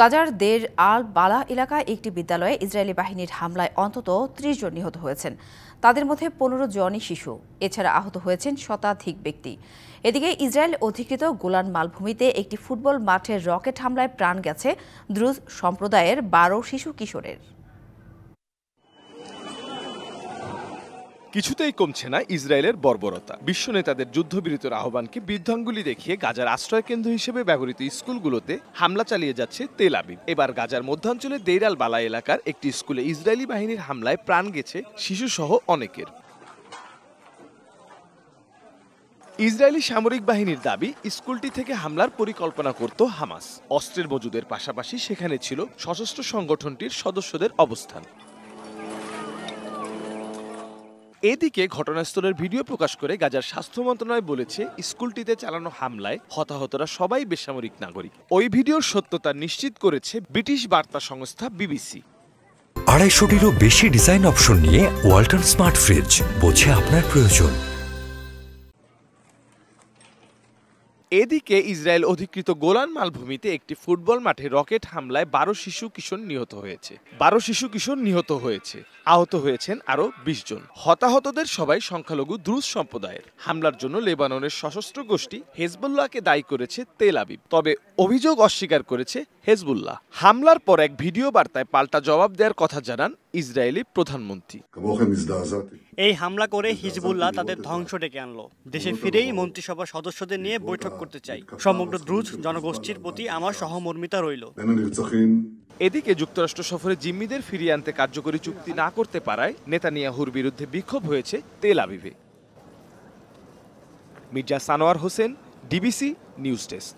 গাজার দের আল বালা এলাকায় একটি বিদ্যালয়ে ইসরায়েলি বাহিনীর হামলায় অন্তত ৩০ জন নিহত হয়েছেন। তাদের মধ্যে ১৫ জনই শিশু। এছাড়া আহত হয়েছেন শতাধিক ব্যক্তি। এদিকে ইসরায়েল অধিকৃত গোলান মালভূমিতে একটি ফুটবল মাঠের রকেট হামলায় প্রাণ গেছে দ্রুজ সম্প্রদায়ের ১২ শিশু কিশোরের। কিছুতেই কমছে না ইসরায়েলের বর্বরতা। বিশ্ব নেতাদের যুদ্ধবিরতির আহ্বানকে বৃদ্ধাঙ্গুলি দেখিয়ে গাজার আশ্রয়কেন্দ্র হিসেবে ব্যবহৃত স্কুলগুলোতে হামলা চালিয়ে যাচ্ছে তেল আবিব। এবার গাজার মধ্যাঞ্চলে দেইর আল বালা এলাকার একটি স্কুলে ইসরায়েলি বাহিনীর হামলায় প্রাণ গেছে শিশুসহ অনেকের। ইসরায়েলি সামরিক বাহিনীর দাবি, স্কুলটি থেকে হামলার পরিকল্পনা করত হামাস। অস্ত্রের মজুদের পাশাপাশি সেখানে ছিল সশস্ত্র সংগঠনটির সদস্যদের অবস্থান। এদিকে ঘটনাস্থলের ভিডিও প্রকাশ করে গাজার স্বাস্থ্য মন্ত্রণালয় বলেছে, স্কুলটিতে চালানো হামলায় হতাহতরা সবাই বেসামরিক নাগরিক। ওই ভিডিওর সত্যতা নিশ্চিত করেছে ব্রিটিশ বার্তা সংস্থা বিবিসি। ২৫০টিরও বেশি ডিজাইন অপশন নিয়ে ওয়ালটন স্মার্ট ফ্রিজ, বোঝে আপনার প্রয়োজন। এদিকে ইসরায়েল অধিকৃত গোলান মালভূমিতে একটি ফুটবল মাঠে রকেট হামলায় ১২ শিশু কিশোর নিহত হয়েছে। আহত হয়েছেন আরও ২০ জন। হতাহতদের সবাই সংখ্যালঘু দ্রুজ সম্প্রদায়ের। হামলার জন্য লেবাননের সশস্ত্র গোষ্ঠী হেজবুল্লাহকে দায়ী করেছে তেল আবিব, তবে অভিযোগ অস্বীকার করেছে হেজবুল্লাহ। হামলার পর এক ভিডিও বার্তায় পাল্টা জবাব দেওয়ার কথা জানান ইসরায়েলি প্রধানমন্ত্রী। এই হামলা করে হিজবুল্লাহ তাদের ধ্বংস ডেকে আনলো। দেশে ফিরেই মন্ত্রিসভার সদস্যদের নিয়ে বৈঠক করতে চাই। সমগ্র দ্রুজ জনগোষ্ঠীর প্রতি আমার সহমর্মিতা রইল। এদিকে যুক্তরাষ্ট্র সফরে জিম্মিদের ফিরিয়ে আনতে কার্যকরী চুক্তি না করতে পারায় নেতানিয়াহুর বিরুদ্ধে বিক্ষোভ হয়েছে তেল আবিবে। Mirza Sanowar Hossain, DBC news desk.